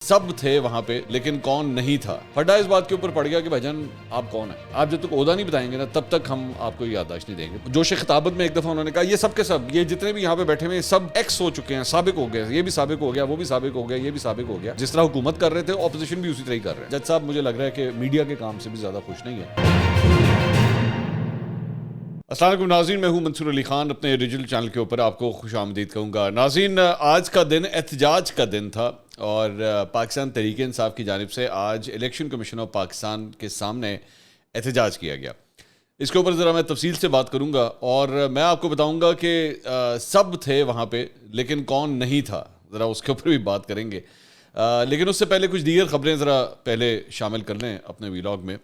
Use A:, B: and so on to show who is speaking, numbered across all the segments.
A: سب تھے وہاں پہ لیکن کون نہیں تھا. پھڈا اس بات کے اوپر پڑ گیا کہ بھائی جان آپ کون ہیں. آپ جب تک عہدہ نہیں بتائیں گے نا تب تک ہم آپ کو یادداشت نہیں دیں گے. جوش خطابت میں ایک دفعہ انہوں نے کہا یہ سب کے سب یہ جتنے بھی یہاں پہ بیٹھے ہوئے سب ایکس ہو چکے ہیں, سابق ہو گئے, یہ بھی سابق ہو گیا, وہ بھی سابق ہو گیا, یہ بھی سابق ہو گیا. جس طرح حکومت کر رہے تھے اپوزیشن بھی اسی طرح ہی کر رہے ہیں. جج صاحب مجھے لگ رہا ہے کہ میڈیا کے کام سے بھی زیادہ خوش نہیں ہے. السلام علیکم ناظرین, میں ہوں منصور علی خان. اپنے ریجنل چینل کے اوپر آپ کو خوش آمدید کہوں گا. ناظرین, آج کا دن احتجاج کا دن تھا اور پاکستان تحریک انصاف کی جانب سے آج الیکشن کمیشن آف پاکستان کے سامنے احتجاج کیا گیا. اس کے اوپر ذرا میں تفصیل سے بات کروں گا اور میں آپ کو بتاؤں گا کہ سب تھے وہاں پہ لیکن کون نہیں تھا, ذرا اس کے اوپر بھی بات کریں گے. لیکن اس سے پہلے کچھ دیگر خبریں ذرا پہلے شامل کر لیں اپنے ویلاگ میں.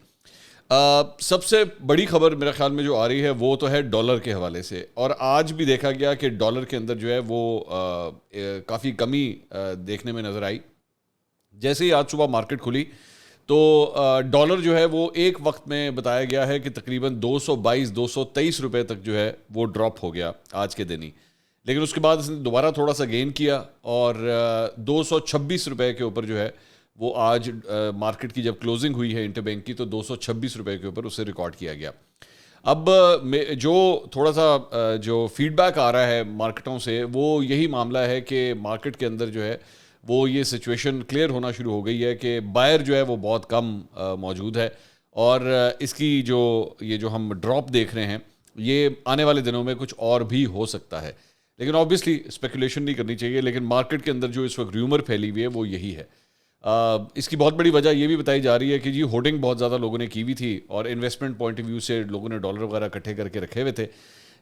A: سب سے بڑی خبر میرے خیال میں جو آ رہی ہے وہ تو ہے ڈالر کے حوالے سے, اور آج بھی دیکھا گیا کہ ڈالر کے اندر جو ہے وہ کافی کمی دیکھنے میں نظر آئی. جیسے ہی آج صبح مارکیٹ کھلی تو ڈالر جو ہے وہ ایک وقت میں بتایا گیا ہے کہ تقریباً 223 روپے تک جو ہے وہ ڈراپ ہو گیا آج کے دن ہی. لیکن اس کے بعد اس نے دوبارہ تھوڑا سا گین کیا اور 226 روپے کے اوپر جو ہے وہ آج مارکیٹ کی جب کلوزنگ ہوئی ہے انٹر بینک کی تو 226 روپے کے اوپر اسے ریکارڈ کیا گیا. اب جو تھوڑا سا جو فیڈ بیک آ رہا ہے مارکیٹوں سے وہ یہی معاملہ ہے کہ مارکیٹ کے اندر جو ہے وہ یہ سچویشن کلیئر ہونا شروع ہو گئی ہے کہ بائر جو ہے وہ بہت کم موجود ہے, اور اس کی یہ جو ہم ڈراپ دیکھ رہے ہیں یہ آنے والے دنوں میں کچھ اور بھی ہو سکتا ہے. لیکن آبویسلی اسپیکولیشن نہیں کرنی چاہیے, لیکن مارکیٹ کے اندر جو اس وقت ریومر پھیلی ہوئی ہے وہ یہی ہے. اس کی بہت بڑی وجہ یہ بھی بتائی جا رہی ہے کہ جی ہولڈنگ بہت زیادہ لوگوں نے کی ہوئی تھی اور انویسٹمنٹ پوائنٹ آف ویو سے لوگوں نے ڈالر وغیرہ اکٹھے کر کے رکھے ہوئے تھے.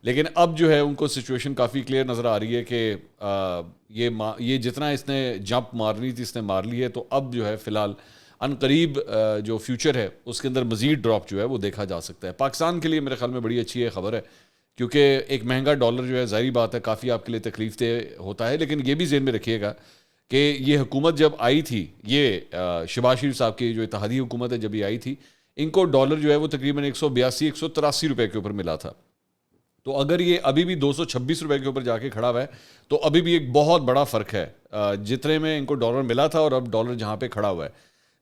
A: لیکن اب جو ہے ان کو سچویشن کافی کلیئر نظر آ رہی ہے کہ یہ جتنا اس نے جمپ مارنی تھی اس نے مار لی ہے, تو اب جو ہے فی الحال ان قریب جو فیوچر ہے اس کے اندر مزید ڈراپ جو ہے وہ دیکھا جا سکتا ہے. پاکستان کے لیے میرے خیال میں بڑی اچھی خبر ہے کیونکہ ایک مہنگا ڈالر جو ہے ظاہری بات ہے کافی آپ کے لیے تکلیف دہ ہوتا ہے. لیکن یہ بھی ذہن میں رکھیے گا کہ یہ حکومت جب آئی تھی, یہ شہباز شریف صاحب کی جو اتحادی حکومت ہے جب یہ آئی تھی, ان کو ڈالر جو ہے وہ تقریباً 182-183 روپے کے اوپر ملا تھا. تو اگر یہ ابھی بھی 226 روپے کے اوپر جا کے کھڑا ہوا ہے تو ابھی بھی ایک بہت بڑا فرق ہے جتنے میں ان کو ڈالر ملا تھا اور اب ڈالر جہاں پہ کھڑا ہوا ہے.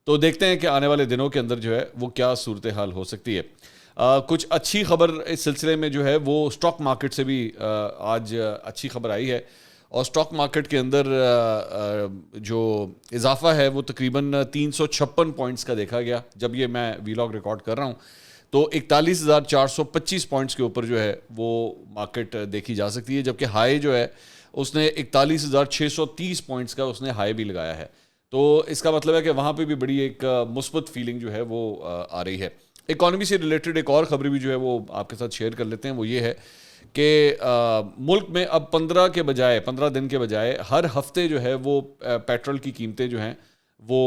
A: تو دیکھتے ہیں کہ آنے والے دنوں کے اندر جو ہے وہ کیا صورتحال ہو سکتی ہے. کچھ اچھی خبر اس سلسلے میں جو ہے وہ اسٹاک مارکیٹ سے بھی آج اچھی خبر آئی ہے, اور اسٹاک مارکیٹ کے اندر جو اضافہ ہے وہ تقریباً 356 پوائنٹس کا دیکھا گیا. جب یہ میں ویلاگ ریکارڈ کر رہا ہوں تو 41,425 پوائنٹس کے اوپر جو ہے وہ مارکیٹ دیکھی جا سکتی ہے, جبکہ ہائی جو ہے اس نے 41,630 پوائنٹس کا اس نے ہائی بھی لگایا ہے. تو اس کا مطلب ہے کہ وہاں پہ بھی بڑی ایک مثبت فیلنگ جو ہے وہ آ رہی ہے. اکانومی سے ریلیٹڈ ایک اور خبر بھی جو ہے وہ آپ کے ساتھ شیئر کر لیتے ہیں. وہ یہ ہے کہ ملک میں اب 15 دن کے بجائے ہر ہفتے جو ہے وہ پیٹرول کی قیمتیں جو ہیں وہ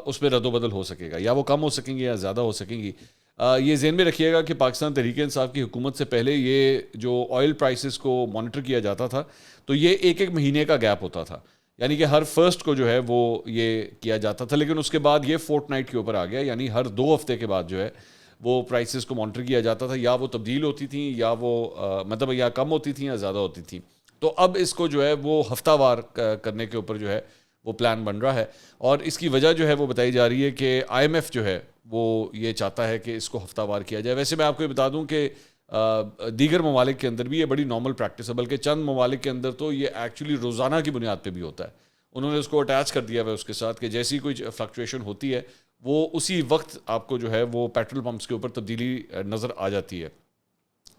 A: اس میں رد و بدل ہو سکے گا, یا وہ کم ہو سکیں گی یا زیادہ ہو سکیں گی. یہ ذہن میں رکھیے گا کہ پاکستان تحریک انصاف کی حکومت سے پہلے یہ جو آئل پرائسز کو مانیٹر کیا جاتا تھا تو یہ ایک مہینے کا گیپ ہوتا تھا, یعنی کہ ہر فرسٹ کو جو ہے وہ یہ کیا جاتا تھا. لیکن اس کے بعد یہ فورٹ نائٹ کے اوپر آ گیا, یعنی ہر 2 ہفتے کے بعد جو ہے وہ پرائسز کو مانیٹر کیا جاتا تھا, یا وہ تبدیل ہوتی تھیں یا وہ مطلب یا کم ہوتی تھیں یا زیادہ ہوتی تھیں. تو اب اس کو جو ہے وہ ہفتہ وار کرنے کے اوپر جو ہے وہ پلان بن رہا ہے, اور اس کی وجہ جو ہے وہ بتائی جا رہی ہے کہ آئی ایم ایف جو ہے وہ یہ چاہتا ہے کہ اس کو ہفتہ وار کیا جائے. ویسے میں آپ کو یہ بتا دوں کہ دیگر ممالک کے اندر بھی یہ بڑی نارمل پریکٹس ہے, بلکہ چند ممالک کے اندر تو یہ ایکچولی روزانہ کی بنیاد پہ بھی ہوتا ہے. انہوں نے اس کو اٹیچ کر دیا ہوا ہے اس کے ساتھ کہ جیسی کوئی فلکچویشن ہوتی ہے وہ اسی وقت آپ کو جو ہے وہ پیٹرول پمپس کے اوپر تبدیلی نظر آ جاتی ہے.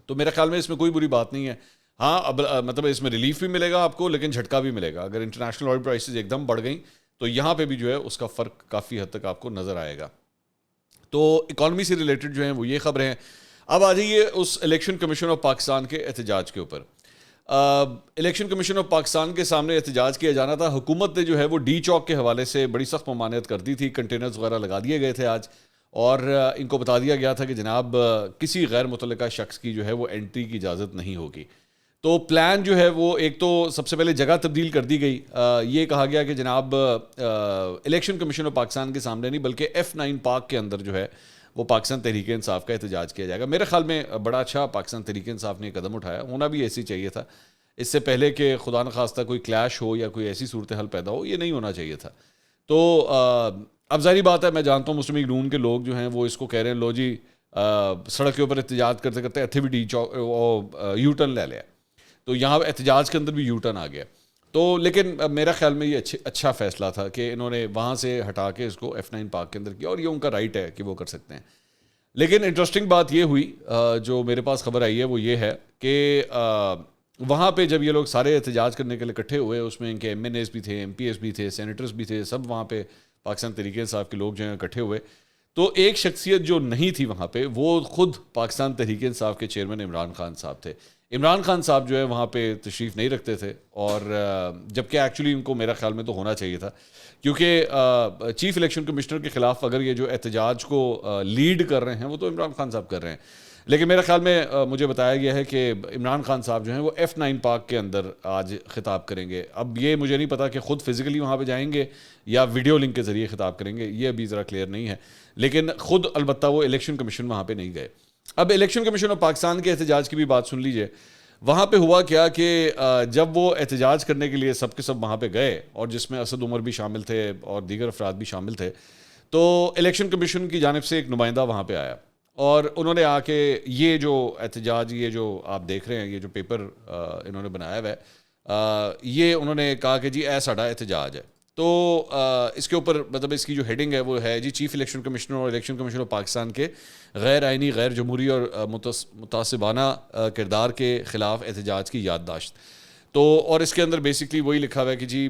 A: تو میرے خیال میں اس میں کوئی بری بات نہیں ہے. ہاں اب مطلب اس میں ریلیف بھی ملے گا آپ کو, لیکن جھٹکا بھی ملے گا. اگر انٹرنیشنل آئل پرائسز ایک دم بڑھ گئیں تو یہاں پہ بھی جو ہے اس کا فرق کافی حد تک آپ کو نظر آئے گا. تو اکانومی سے ریلیٹڈ جو ہیں وہ یہ خبریں ہیں. اب آ جائیے اس الیکشن کمیشن آف پاکستان کے احتجاج کے اوپر. الیکشن کمیشن آف پاکستان کے سامنے احتجاج کیا جانا تھا. حکومت نے جو ہے وہ ڈی چوک کے حوالے سے بڑی سخت ممانعت کر دی تھی, کنٹینرز وغیرہ لگا دیے گئے تھے آج, اور ان کو بتا دیا گیا تھا کہ جناب کسی غیر متعلقہ شخص کی جو ہے وہ انٹری کی اجازت نہیں ہوگی. تو پلان جو ہے وہ ایک تو سب سے پہلے جگہ تبدیل کر دی گئی. یہ کہا گیا کہ جناب الیکشن کمیشن آف پاکستان کے سامنے نہیں بلکہ F9 پارک کے اندر جو ہے وہ پاکستان تحریک انصاف کا احتجاج کیا جائے گا. میرے خیال میں بڑا اچھا پاکستان تحریک انصاف نے قدم اٹھایا, ہونا بھی ایسے ہی چاہیے تھا. اس سے پہلے کہ خدا نخواستہ کوئی کلیش ہو یا کوئی ایسی صورتحال پیدا ہو, یہ نہیں ہونا چاہیے تھا. تو اب ظاہری بات ہے، میں جانتا ہوں مسلم لیگ نون کے لوگ جو ہیں وہ اس کو کہہ رہے ہیں لو جی سڑک کے اوپر احتجاج کرتے کرتے ایتھیویٹی یو ٹرن لے لیا، تو یہاں احتجاج کے اندر بھی یو ٹرن آ گیا. تو لیکن میرا خیال میں یہ اچھا فیصلہ تھا کہ انہوں نے وہاں سے ہٹا کے اس کو F9 پارک کے اندر کیا، اور یہ ان کا رائٹ ہے کہ وہ کر سکتے ہیں. لیکن انٹرسٹنگ بات یہ ہوئی جو میرے پاس خبر آئی ہے وہ یہ ہے کہ وہاں پہ جب یہ لوگ سارے احتجاج کرنے کے لیے اکٹھے ہوئے، اس میں ان کے ایم این ایز بھی تھے، ایم پی ایس بھی تھے، سینیٹرز بھی تھے، سب وہاں پہ پاکستان تحریک انصاف کے لوگ جو ہیں اکٹھے ہوئے. تو ایک شخصیت جو نہیں تھی وہاں پہ، وہ خود پاکستان تحریک انصاف کے چیئرمین عمران خان صاحب تھے. عمران خان صاحب جو ہے وہاں پہ تشریف نہیں رکھتے تھے، اور جبکہ ایکچولی ان کو میرا خیال میں تو ہونا چاہیے تھا، کیونکہ چیف الیکشن کمشنر کے خلاف اگر یہ جو احتجاج کو لیڈ کر رہے ہیں وہ تو عمران خان صاحب کر رہے ہیں. لیکن میرے خیال میں مجھے بتایا گیا ہے کہ عمران خان صاحب جو ہیں وہ F9 پارک کے اندر آج خطاب کریں گے. اب یہ مجھے نہیں پتا کہ خود فزیکلی وہاں پہ جائیں گے یا ویڈیو لنک کے ذریعے خطاب کریں گے، یہ ابھی ذرا کلیئر نہیں ہے. لیکن خود البتہ وہ الیکشن کمیشن وہاں پہ نہیں گئے. اب الیکشن کمیشن آف پاکستان کے احتجاج کی بھی بات سن لیجئے. وہاں پہ ہوا کیا کہ جب وہ احتجاج کرنے کے لیے سب کے سب وہاں پہ گئے، اور جس میں اسد عمر بھی شامل تھے اور دیگر افراد بھی شامل تھے، تو الیکشن کمیشن کی جانب سے ایک نمائندہ وہاں پہ آیا، اور انہوں نے آ کے یہ جو احتجاج، یہ جو آپ دیکھ رہے ہیں، یہ جو پیپر انہوں نے بنایا ہوا ہے، یہ انہوں نے کہا کہ جی اے ساڈا احتجاج ہے. تو اس کے اوپر مطلب اس کی جو ہیڈنگ ہے وہ ہے جی چیف الیکشن کمشنر اور الیکشن کمیشن آف پاکستان کے غیر آئینی، غیر جمہوری اور متعصبانہ کردار کے خلاف احتجاج کی یادداشت. تو اور اس کے اندر بیسکلی وہی لکھا ہوا ہے کہ جی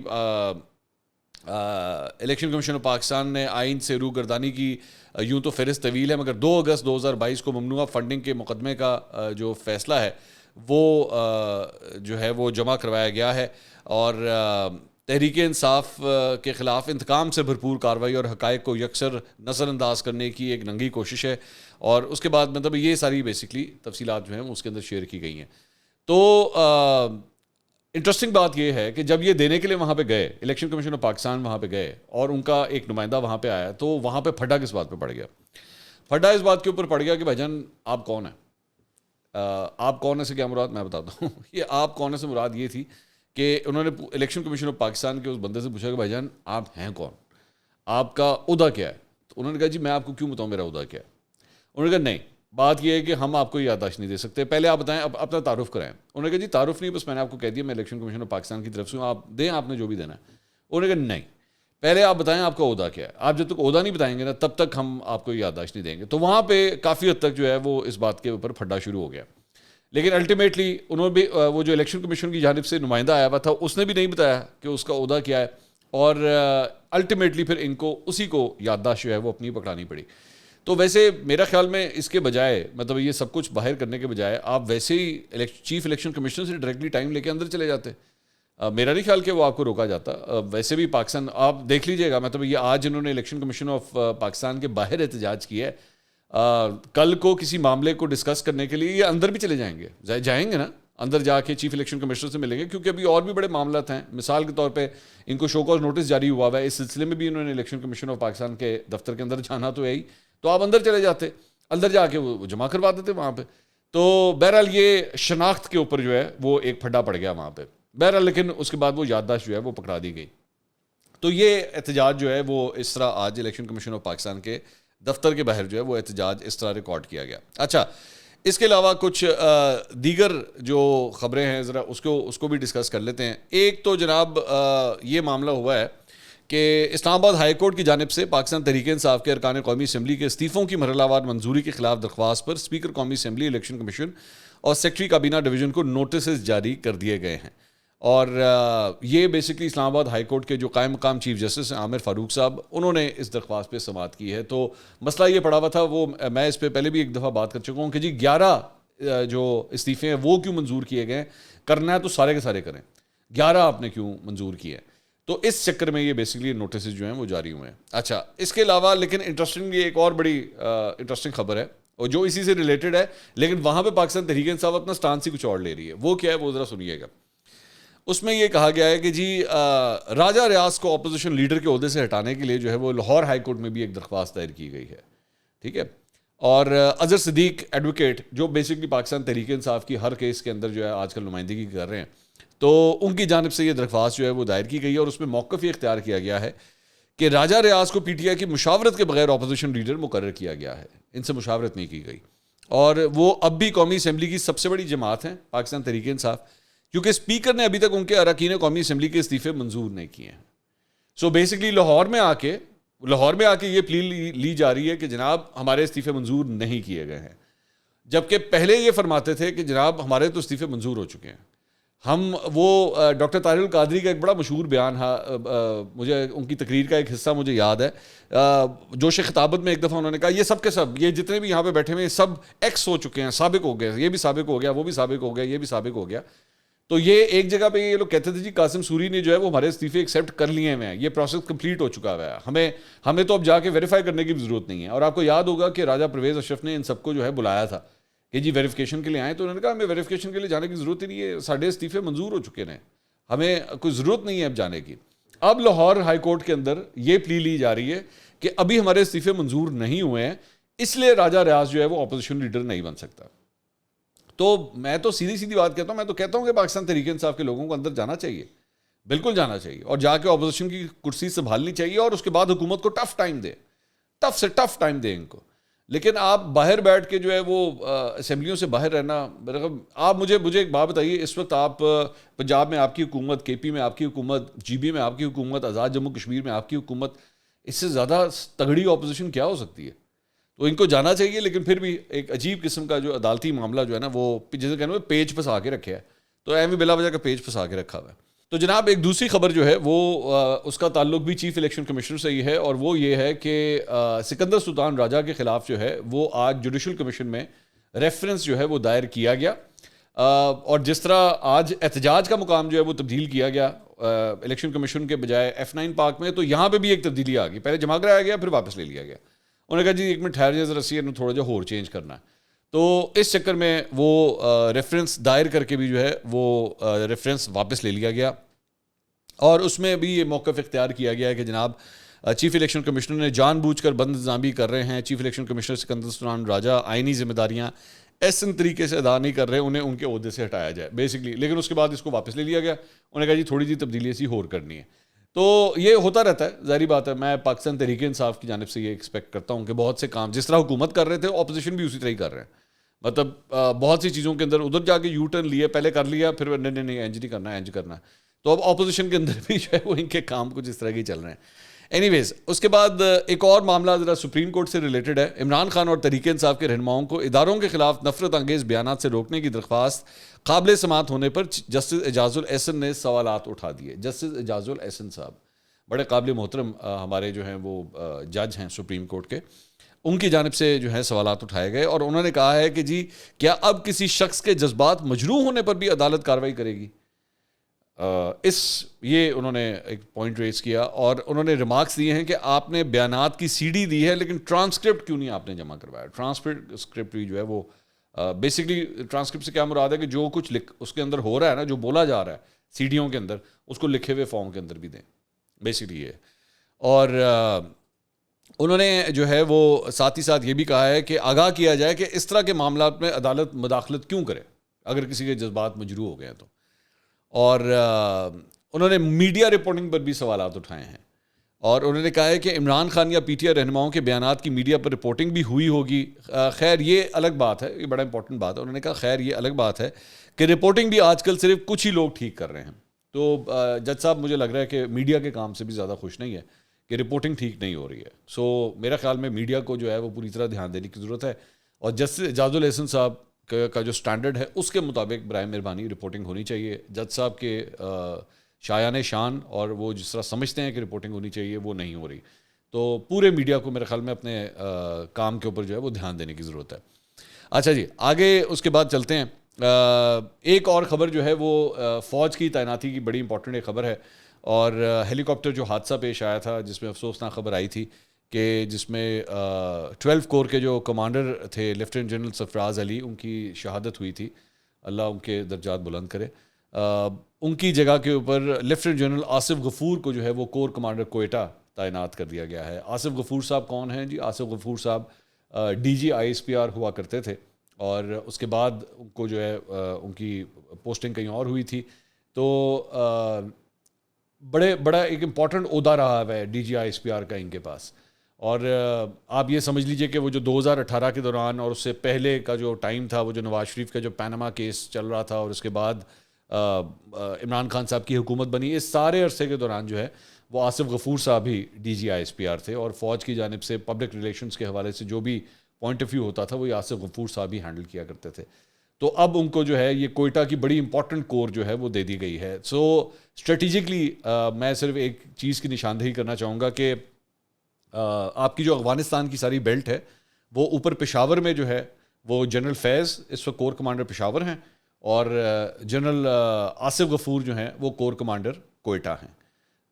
A: الیکشن کمیشن آف پاکستان نے آئین سے روگردانی کی یوں تو فہرست طویل ہے، مگر 2 اگست 2022 کو ممنوعہ فنڈنگ کے مقدمے کا جو فیصلہ ہے وہ جو ہے وہ جمع کروایا گیا ہے، اور تحریک انصاف کے خلاف انتقام سے بھرپور کارروائی اور حقائق کو یکسر نظر انداز کرنے کی ایک ننگی کوشش ہے. اور اس کے بعد مطلب یہ ساری بیسکلی تفصیلات جو ہیں اس کے اندر شیئر کی گئی ہیں. تو انٹرسٹنگ بات یہ ہے کہ جب یہ دینے کے لیے وہاں پہ گئے، الیکشن کمیشن آف پاکستان وہاں پہ گئے اور ان کا ایک نمائندہ وہاں پہ آیا، تو وہاں پہ پھڈا کس بات پہ پڑ گیا؟ پھڈا اس بات کے اوپر پڑ گیا کہ بھائی جان آپ کون ہیں؟ آپ کون ہے سے کیا مراد میں بتاتا ہوں. یہ آپ کون ہے سے مراد یہ تھی کہ انہوں نے الیکشن کمیشن آف پاکستان کے اس بندے سے پوچھا کہ بھائی جان آپ ہیں کون، آپ کا عہدہ کیا ہے؟ تو انہوں نے کہا جی میں آپ کو کیوں بتاؤں میرا عہدہ کیا ہے. انہوں نے کہا نہیں، بات یہ ہے کہ ہم آپ کو یادداشت نہیں دے سکتے، پہلے آپ بتائیں، اپنا تعارف کرائیں. انہوں نے کہا جی تعارف نہیں، بس میں نے آپ کو کہہ دیا میں الیکشن کمیشن آف پاکستان کی طرف سے ہوں، آپ دیں آپ نے جو بھی دینا ہے. انہوں نے کہا نہیں، پہلے آپ بتائیں آپ کا عہدہ کیا ہے، آپ جب تک عہدہ نہیں بتائیں گے نا تب تک ہم آپ کو یادداشت نہیں دیں گے. تو وہاں پہ کافی حد تک جو ہے وہ اس بات کے اوپر پھڈا شروع ہو گیا. لیکن الٹیمیٹلی انہوں نے بھی وہ جو الیکشن کمیشن کی جانب سے نمائندہ آیا ہوا تھا اس نے بھی نہیں بتایا کہ اس کا عہدہ کیا ہے، اور الٹیمیٹلی پھر ان کو اسی کو یادداشت جو ہے وہ اپنی پکڑانی پڑی. تو ویسے میرا خیال میں اس کے بجائے مطلب یہ سب کچھ باہر کرنے کے بجائے آپ ویسے ہی چیف الیکشن کمشنر سے ڈائریکٹلی ٹائم لے کے اندر چلے جاتے. میرا نہیں خیال کہ وہ آپ کو روکا جاتا. ویسے بھی پاکستان آپ دیکھ لیجئے گا، مطلب یہ آج انہوں نے الیکشن کمیشن آف پاکستان کے باہر احتجاج کیا ہے، کل کو کسی معاملے کو ڈسکس کرنے کے لیے یہ اندر بھی چلے جائیں گے، جائیں گے نا اندر جا کے چیف الیکشن کمشنر سے ملیں گے، کیونکہ ابھی اور بھی بڑے معاملات ہیں. مثال کے طور پہ ان کو شو کاز نوٹس جاری ہوا ہوا ہے، اس سلسلے میں بھی انہوں نے الیکشن کمیشن آف پاکستان کے دفتر کے اندر جانا تو ہے ہی، تو آپ اندر چلے جاتے، اندر جا کے وہ جمع کروا دیتے وہاں پہ. تو بہرحال یہ شناخت کے اوپر جو ہے وہ ایک پھڈا پڑ گیا وہاں پہ بہرحال. لیکن اس کے بعد وہ یادداشت جو ہے وہ پکڑا دی گئی. تو یہ احتجاج جو ہے وہ اس طرح آج الیکشن کمیشن آف پاکستان کے دفتر کے باہر جو ہے وہ احتجاج اس طرح ریکارڈ کیا گیا. اچھا، اس کے علاوہ کچھ دیگر جو خبریں ہیں ذرا اس کو بھی ڈسکس کر لیتے ہیں. ایک تو جناب یہ معاملہ ہوا ہے کہ اسلام آباد ہائی کورٹ کی جانب سے پاکستان تحریک انصاف کے ارکان قومی اسمبلی کے استعفوں کی مرحلہ وار منظوری کے خلاف درخواست پر اسپیکر قومی اسمبلی، الیکشن کمیشن اور سیکرٹری کابینہ ڈویژن کو نوٹسز جاری کر دیے گئے ہیں. اور یہ بیسکلی اسلام آباد ہائی کورٹ کے جو قائم مقام چیف جسٹس ہیں عامر فاروق صاحب، انہوں نے اس درخواست پہ سماعت کی ہے. تو مسئلہ یہ پڑا ہوا تھا، وہ میں اس پہ پہلے بھی ایک دفعہ بات کر چکا ہوں کہ جی 11 جو استعفے ہیں وہ کیوں منظور کیے گئے ہیں، کرنا ہے تو سارے کے سارے کریں، 11 آپ نے کیوں منظور کیے ہیں. تو اس چکر میں یہ بیسکلی نوٹسز جو ہیں وہ جاری ہوئے ہیں. اچھا، اس کے علاوہ لیکن انٹرسٹنگ ایک اور بڑی انٹرسٹنگ خبر ہے اور جو اسی سے ریلیٹڈ ہے، لیکن وہاں پہ پاکستان تحریک انصاف اپنا سٹانس ہی کچھ اور لے رہی ہے. وہ کیا ہے وہ ذرا سنیے گا. اس میں یہ کہا گیا ہے کہ جی راجہ ریاض کو اپوزیشن لیڈر کے عہدے سے ہٹانے کے لیے جو ہے وہ لاہور ہائی کورٹ میں بھی ایک درخواست دائر کی گئی ہے. ٹھیک ہے، اور اظہر صدیق ایڈوکیٹ جو بیسکلی پاکستان تحریک انصاف کی ہر کیس کے اندر جو ہے آج کل نمائندگی کر رہے ہیں، تو ان کی جانب سے یہ درخواست جو ہے وہ دائر کی گئی ہے. اور اس میں موقف یہ اختیار کیا گیا ہے کہ راجہ ریاض کو پی ٹی آئی کی مشاورت کے بغیر اپوزیشن لیڈر مقرر کیا گیا ہے، ان سے مشاورت نہیں کی گئی، اور وہ اب بھی قومی اسمبلی کی سب سے بڑی جماعت ہیں پاکستان تحریک انصاف، کیونکہ اسپیکر نے ابھی تک ان کے اراکین قومی اسمبلی کے استعفے منظور نہیں کیے ہیں. سو بیسکلی لاہور میں آ کے یہ پلی لی جا رہی ہے کہ جناب ہمارے استعفے منظور نہیں کیے گئے ہیں، جبکہ پہلے یہ فرماتے تھے کہ جناب ہمارے تو استعفے منظور ہو چکے ہیں. وہ ڈاکٹر طاہر القادری کا ایک بڑا مشہور بیان ہے، مجھے ان کی تقریر کا ایک حصہ مجھے یاد ہے، جوش خطابت میں ایک دفعہ انہوں نے کہا یہ سب کے سب، یہ جتنے بھی یہاں پہ بیٹھے ہوئے سب ایکس ہو چکے ہیں، سابق ہو گئے، یہ بھی سابق ہو گیا، وہ بھی سابق ہو گیا، یہ بھی سابق ہو گیا. تو یہ ایک جگہ پہ یہ لوگ کہتے تھے جی قاسم سوری نے جو ہے وہ ہمارے استعفے ایکسیپٹ کر لیے ہوئے ہیں، یہ پروسیس کمپلیٹ ہو چکا ہوا ہے، ہمیں تو اب جا کے ویریفائی کرنے کی بھی ضرورت نہیں ہے. اور آپ کو یاد ہوگا کہ راجہ پرویز اشرف نے ان سب کو جو ہے بلایا تھا کہ جی ویریفیکیشن کے لیے آئیں، تو انہوں نے کہا ہمیں ویریفیکیشن کے لیے جانے کی ضرورت ہی نہیں ہے، ساڑھے استعفے منظور ہو چکے ہیں، ہمیں کوئی ضرورت نہیں ہے اب جانے کی. اب لاہور ہائی کورٹ کے اندر یہ پلی لی جا رہی ہے کہ ابھی ہمارے استعفے منظور نہیں ہوئے ہیں، اس لیے راجہ ریاض جو ہے وہ اپوزیشن لیڈر نہیں بن سکتا. تو میں تو سیدھی بات کہتا ہوں، میں تو کہتا ہوں کہ پاکستان تحریک انصاف کے لوگوں کو اندر جانا چاہیے، بالکل جانا چاہیے، اور جا کے اپوزیشن کی کرسی سنبھالنی چاہیے، اور اس کے بعد حکومت کو ٹف ٹائم دے، ٹف سے ٹف ٹائم دے ان کو. لیکن آپ باہر بیٹھ کے جو ہے وہ اسمبلیوں سے باہر رہنا، آپ مجھے ایک بات بتائیے، اس وقت آپ پنجاب میں آپ کی حکومت، کے پی میں آپ کی حکومت، جی بی میں آپ کی حکومت، آزاد جموں کشمیر میں آپ کی حکومت، اس سے زیادہ تگڑی اپوزیشن کیا ہو سکتی ہے؟ تو ان کو جانا چاہیے، لیکن پھر بھی ایک عجیب قسم کا جو عدالتی معاملہ جو ہے نا، وہ جسے کہنا پیج پھنسا کے رکھے ہے، تو ایویں بلا وجہ کا پیج پھنسا کے رکھا ہوا ہے. تو جناب ایک دوسری خبر جو ہے وہ اس کا تعلق بھی چیف الیکشن کمیشنر سے ہی ہے، اور وہ یہ ہے کہ سکندر سلطان راجہ کے خلاف جو ہے وہ آج جوڈیشل کمیشن میں ریفرنس جو ہے وہ دائر کیا گیا، اور جس طرح آج احتجاج کا مقام جو ہے وہ تبدیل کیا گیا الیکشن کمیشن کے بجائے F9 پارک میں، تو یہاں پہ بھی ایک تبدیلی آ گئی، پہلے جمع کرایا گیا پھر واپس لے لیا گیا. انہوں نے کہا جی ایک منٹ ٹھہر جائے ذرا سی، تھوڑا جا اور چینج کرنا ہے. تو اس چکر میں وہ ریفرنس دائر کر کے بھی جو ہے وہ ریفرنس واپس لے لیا گیا، اور اس میں بھی یہ موقف اختیار کیا گیا ہے کہ جناب چیف الیکشن کمشنر نے جان بوجھ کر بد نظامی کر رہے ہیں. چیف الیکشن کمشنر سکندر سلطان راجہ آئینی ذمہ داریاں ایسن طریقے سے ادا نہیں کر رہے، انہیں ان کے عہدے سے ہٹایا جائے بیسکلی. لیکن اس کے بعد اس کو واپس لے لیا گیا، انہوں نے کہا جی تھوڑی سی تبدیلی ایسی اور کرنی ہے. تو یہ ہوتا رہتا ہے، ظاہری بات ہے. میں پاکستان تحریک انصاف کی جانب سے یہ ایکسپیکٹ کرتا ہوں کہ بہت سے کام جس طرح حکومت کر رہے تھے اپوزیشن بھی اسی طرح ہی کر رہے ہیں. مطلب بہت سی چیزوں کے اندر ادھر جا کے یو ٹرن لیے، پہلے کر لیا، پھر نہیں اینج نہیں کرنا، اینج کرنا ہے. تو اب اپوزیشن کے اندر بھی جو ہے وہ ان کے کام کچھ اس طرح کے چل رہے ہیں. اینی ویز اس کے بعد ایک اور معاملہ ذرا سپریم کورٹ سے ریلیٹڈ ہے. عمران خان اور تحریک انصاف کے رہنماؤں کو اداروں کے خلاف نفرت انگیز بیانات سے روکنے کی درخواست قابل سماعت ہونے پر جسٹس اعجاز الاحسن نے سوالات اٹھا دیے. جسٹس اعجاز الاحسن صاحب بڑے قابل محترم ہمارے جو ہیں وہ جج ہیں سپریم کورٹ کے، ان کی جانب سے جو ہے سوالات اٹھائے گئے، اور انہوں نے کہا ہے کہ جی کیا اب کسی شخص کے جذبات مجروح ہونے پر بھی عدالت کارروائی کرے گی؟ یہ انہوں نے ایک پوائنٹ ریز کیا، اور انہوں نے ریمارکس دیے ہیں کہ آپ نے بیانات کی سی ڈی دی ہے لیکن ٹرانسکرپٹ کیوں نہیں آپ نے جمع کروایا؟ ٹرانسکرپٹ جو ہے وہ بیسکلی ٹرانسکرپٹ سے کیا مراد ہے کہ جو کچھ اس کے اندر ہو رہا ہے نا، جو بولا جا رہا ہے سی ڈیوں کے اندر، اس کو لکھے ہوئے فارم کے اندر بھی دیں بیسکلی یہ. اور انہوں نے جو ہے وہ ساتھ ہی ساتھ یہ بھی کہا ہے کہ آگاہ کیا جائے کہ اس طرح کے معاملات میں عدالت مداخلت کیوں کرے اگر کسی کے جذبات مجروح ہو گئے ہیں تو. اور انہوں نے میڈیا رپورٹنگ پر بھی سوالات اٹھائے ہیں، اور انہوں نے کہا ہے کہ عمران خان یا پی ٹی آئی رہنماؤں کے بیانات کی میڈیا پر رپورٹنگ بھی ہوئی ہوگی. خیر یہ الگ بات ہے، یہ بڑا امپورٹنٹ بات ہے. انہوں نے کہا خیر یہ الگ بات ہے کہ رپورٹنگ بھی آج کل صرف کچھ ہی لوگ ٹھیک کر رہے ہیں. تو جج صاحب مجھے لگ رہا ہے کہ میڈیا کے کام سے بھی زیادہ خوش نہیں ہے کہ رپورٹنگ ٹھیک نہیں ہو رہی ہے. سو میرا خیال میں میڈیا کو جو ہے وہ پوری طرح دھیان دینے کی ضرورت ہے، اور جسٹس اعجاز الاحسن صاحب کا جو سٹینڈرڈ ہے اس کے مطابق برائے مہربانی رپورٹنگ ہونی چاہیے. جج صاحب کے شایان شان اور وہ جس طرح سمجھتے ہیں کہ رپورٹنگ ہونی چاہیے وہ نہیں ہو رہی. تو پورے میڈیا کو میرے خیال میں اپنے کام کے اوپر جو ہے وہ دھیان دینے کی ضرورت ہے. اچھا جی آگے اس کے بعد چلتے ہیں. ایک اور خبر جو ہے وہ فوج کی تعیناتی کی بڑی امپورٹنٹ ایک خبر ہے، اور ہیلی کاپٹر جو حادثہ پیش آیا تھا جس میں افسوسناک خبر آئی تھی کہ جس میں 12 کور کے جو کمانڈر تھے لیفٹیننٹ جنرل سرفراز علی، ان کی شہادت ہوئی تھی، اللہ ان کے درجات بلند کرے. ان کی جگہ کے اوپر لیفٹیننٹ جنرل آصف غفور کو جو ہے وہ کور کمانڈر کوئٹہ تعینات کر دیا گیا ہے. آصف غفور صاحب کون ہیں جی؟ آصف غفور صاحب ڈی جی ISPR ہوا کرتے تھے، اور اس کے بعد ان کو جو ہے ان کی پوسٹنگ کہیں اور ہوئی تھی. تو بڑا ایک امپورٹنٹ عہدہ رہا ہوا ہے DGI/SPR کا ان کے پاس. اور آپ یہ سمجھ لیجئے کہ وہ جو 2018 کے دوران اور اس سے پہلے کا جو ٹائم تھا, وہ جو نواز شریف کا جو پیناما کیس چل رہا تھا اور اس کے بعد عمران خان صاحب کی حکومت بنی, اس سارے عرصے کے دوران جو ہے وہ آصف غفور صاحب ہی DGI/SPR تھے, اور فوج کی جانب سے پبلک ریلیشنز کے حوالے سے جو بھی پوائنٹ آف ویو ہوتا تھا وہ یہ آصف غفور صاحب ہی ہینڈل کیا کرتے تھے. تو اب ان کو جو ہے یہ کوئٹہ کی بڑی امپورٹنٹ کور جو ہے وہ دے دی گئی ہے. سو اسٹریٹجکلی میں صرف ایک چیز کی نشاندہی کرنا چاہوں گا کہ آپ کی جو افغانستان کی ساری بیلٹ ہے وہ اوپر پشاور میں جو ہے وہ جنرل فیض اس وقت کور کمانڈر پشاور ہیں, اور جنرل آصف غفور جو ہیں وہ کور کمانڈر کوئٹہ ہیں.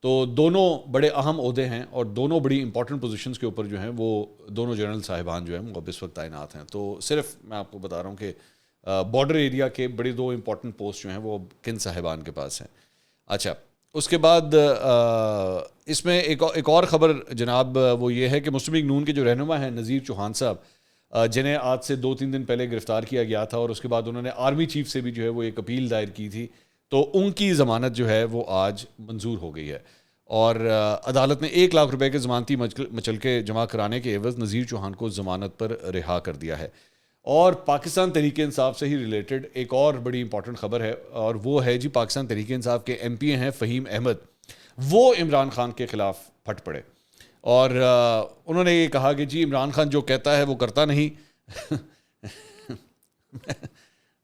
A: تو دونوں بڑے اہم عہدے ہیں اور دونوں بڑی امپورٹنٹ پوزیشنز کے اوپر جو ہیں وہ دونوں جنرل صاحبان جو ہیں وہ اب اس وقت تعینات ہیں. تو صرف میں آپ کو بتا رہا ہوں کہ بارڈر ایریا کے بڑے دو امپورٹنٹ پوسٹ جو ہیں وہ کن صاحبان کے پاس ہیں. اچھا, اس کے بعد اس میں ایک اور خبر جناب وہ یہ ہے کہ مسلم لیگ نون کے جو رہنما ہیں نذیر چوہان صاحب, جنہیں آج سے 2-3 دن پہلے گرفتار کیا گیا تھا, اور اس کے بعد انہوں نے آرمی چیف سے بھی جو ہے وہ ایک اپیل دائر کی تھی, تو ان کی ضمانت جو ہے وہ آج منظور ہو گئی ہے, اور عدالت نے 1 لاکھ روپے کے ضمانتی مچلکے جمع کرانے کے عوض نذیر چوہان کو ضمانت پر رہا کر دیا ہے. اور پاکستان تحریک انصاف سے ہی ریلیٹڈ ایک اور بڑی امپورٹنٹ خبر ہے, اور وہ ہے جی پاکستان تحریک انصاف کے MP ہیں فہیم احمد, وہ عمران خان کے خلاف پھٹ پڑے, اور انہوں نے یہ کہا کہ جی عمران خان جو کہتا ہے وہ کرتا نہیں.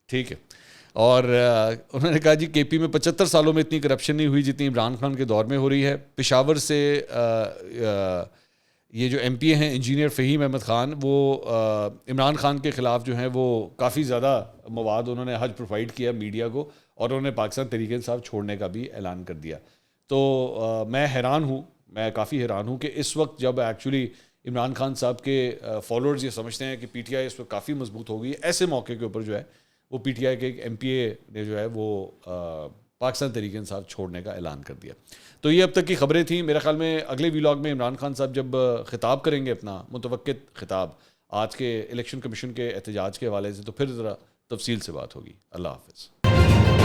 A: ٹھیک ہے, اور انہوں نے کہا جی KP میں 75 سالوں میں اتنی کرپشن نہیں ہوئی جتنی عمران خان کے دور میں ہو رہی ہے. پشاور سے یہ جو MP ہیں انجینئر فہیم احمد خان, وہ عمران خان کے خلاف جو ہیں وہ کافی زیادہ مواد انہوں نے حج پرووائڈ کیا میڈیا کو, اور انہوں نے پاکستان تحریک انصاف چھوڑنے کا بھی اعلان کر دیا. تو میں کافی حیران ہوں کہ اس وقت جب ایکچولی عمران خان صاحب کے فالوورز یہ سمجھتے ہیں کہ PTI اس وقت کافی مضبوط ہو گئی, ایسے موقع کے اوپر جو ہے وہ PTI کے ایک MPA نے جو ہے وہ پاکستان تحریک انصاف چھوڑنے کا اعلان کر دیا. تو یہ اب تک کی خبریں تھیں. میرے خیال میں اگلے ولاگ میں عمران خان صاحب جب خطاب کریں گے اپنا متوقع خطاب آج کے الیکشن کمیشن کے احتجاج کے حوالے سے, تو پھر ذرا تفصیل سے بات ہوگی. اللہ حافظ.